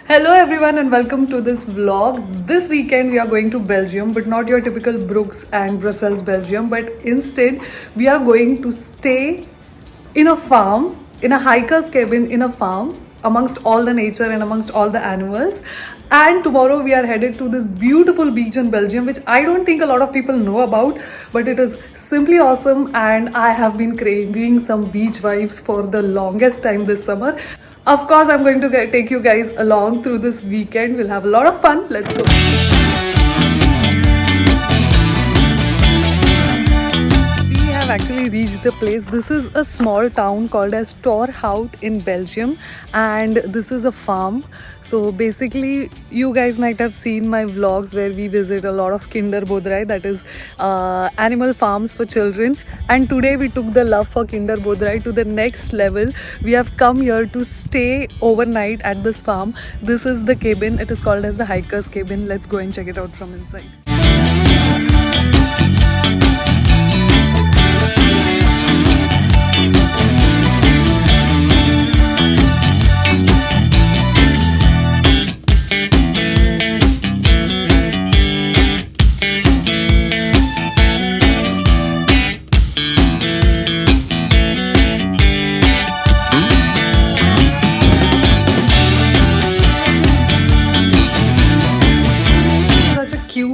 Hello everyone and welcome to this vlog. This weekend we are going to Belgium, but not your typical Brooks and Brussels Belgium, but instead we are going to stay in a farm, in a hiker's cabin in a farm amongst all the nature and amongst all the animals. And tomorrow we are headed to this beautiful beach in Belgium, which I don't think a lot of people know about, but it is simply awesome. And I have been craving some beach vibes for the longest time this summer. Of course, I'm going to take you guys along through this weekend. We'll have a lot of fun. Let's go. We have actually reached the place. This is a small town called as Torhout in Belgium, and this is a farm. So basically, you guys might have seen my vlogs where we visit a lot of Kinderboerderij, that is animal farms for children. And today we took the love for Kinderboerderij to the next level. We have come here to stay overnight at this farm. This is the cabin. It is called as the hiker's cabin. Let's go and check it out from inside.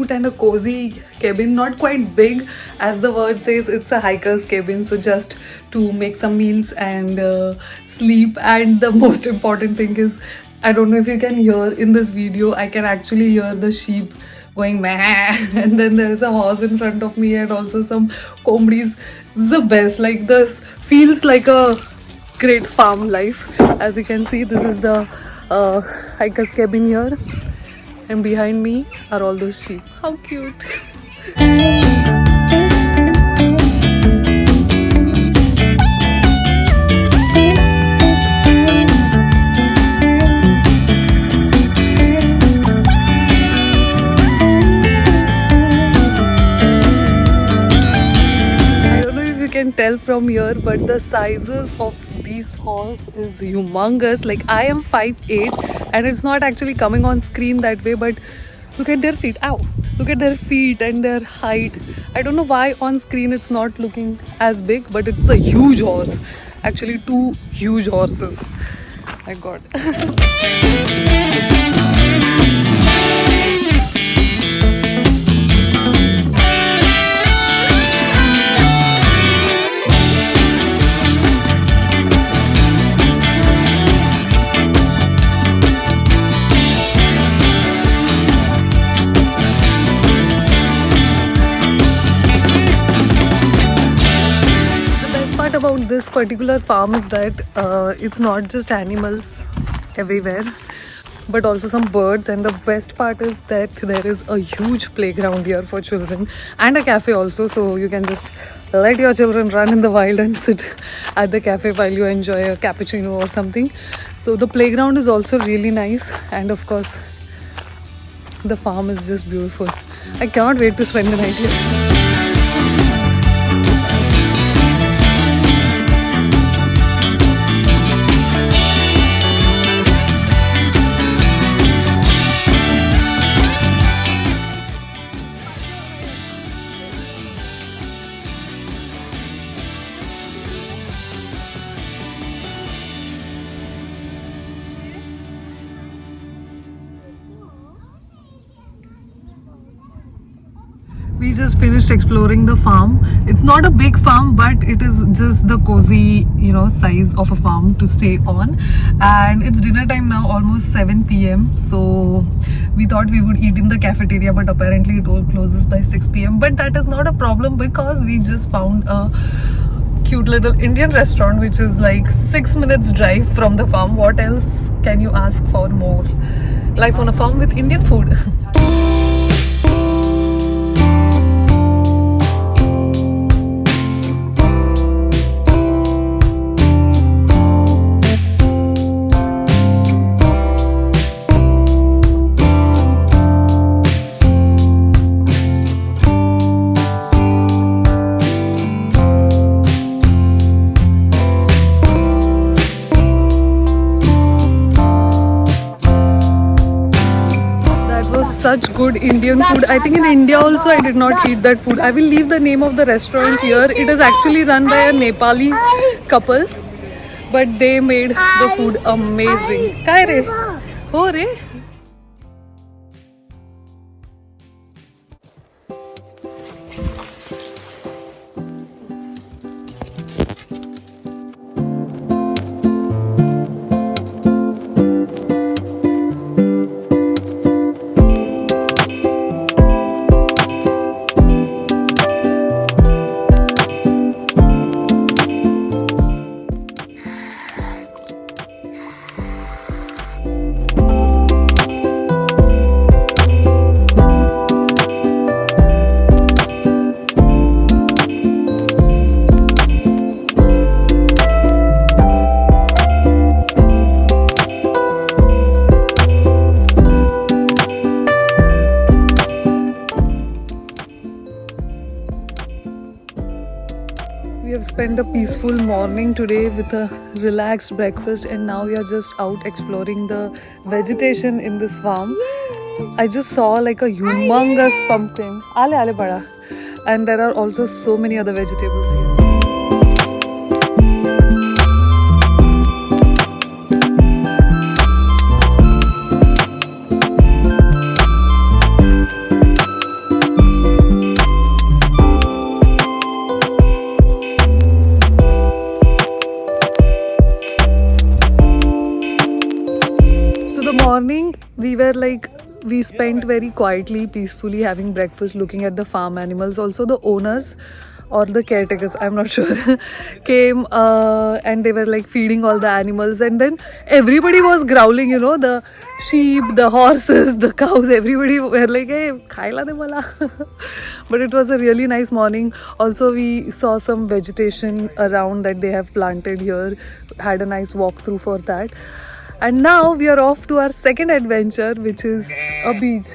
And a cozy cabin, not quite big as the word says. It's a hiker's cabin, so just to make some meals and sleep. And the most important thing is, I don't know if you can hear in this video, I can actually hear the sheep going meh, and then there's a horse in front of me and also some comedies. It's the best. Like, this feels like a great farm life. As you can see, this is the hiker's cabin here. And behind me are all those sheep. How cute! Tell from here, but the sizes of these horse is humongous. Like, I am 5'8", and it's not actually coming on screen that way, but look at their feet. Ow! Look at their feet and their height. I don't know why on screen it's not looking as big, but it's a huge horse. Actually, two huge horses. My God. About this particular farm is that it's not just animals everywhere, but also some birds. And the best part is that there is a huge playground here for children and a cafe also, so you can just let your children run in the wild and sit at the cafe while you enjoy a cappuccino or something. So the playground is also really nice, and of course the farm is just beautiful. I cannot wait to spend the night here. We just finished exploring the farm. It's not a big farm, but it is just the cozy, size of a farm to stay on. And it's dinner time now, almost 7 p.m. So we thought we would eat in the cafeteria, but apparently it all closes by 6 p.m. But that is not a problem because we just found a cute little Indian restaurant, which is like 6 minutes drive from the farm. What else can you ask for more? Life on a farm with Indian food. such good Indian food. I think in India also I did not eat that food. I will leave the name of the restaurant here. It is actually run by a Nepali couple, but they made the food amazing. Kai re? Ho re? We have spent a peaceful morning today with a relaxed breakfast, and now we are just out exploring the vegetation in this farm. I just saw like a humongous pumpkin. Ale ale bada. And there are also so many other vegetables here. Morning we spent very quietly, peacefully having breakfast, looking at the farm animals. Also the owners or the caretakers, I'm not sure, came and they were like feeding all the animals, and then everybody was growling, you know, the sheep, the horses, the cows, everybody were like, hey, khaila de mala. But it was a really nice morning. Also we saw some vegetation around that they have planted here, had a nice walkthrough for that. And now we are off to our second adventure, which is a beach.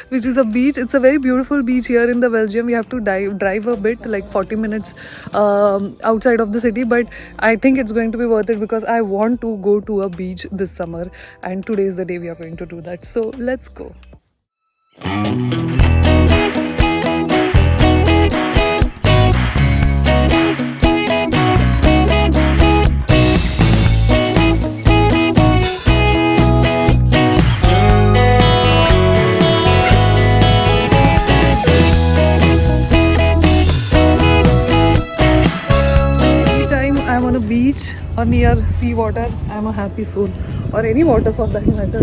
Which is a beach. It's a very beautiful beach here in the Belgium. We have to drive a bit, like 40 minutes outside of the city. But I think it's going to be worth it because I want to go to a beach this summer. And today is the day we are going to do that. So let's go. Beach or near sea water, I'm a happy soul, or any water for that matter.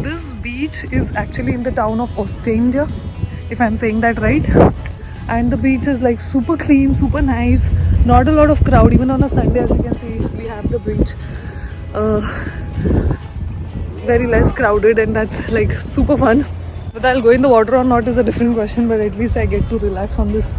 This beach is actually in the town of Oostende, if I'm saying that right. And the beach is like super clean, super nice, not a lot of crowd. Even on a Sunday, as you can see, we have the beach very less crowded, and that's like super fun. Whether I'll go in the water or not is a different question, but at least I get to relax on this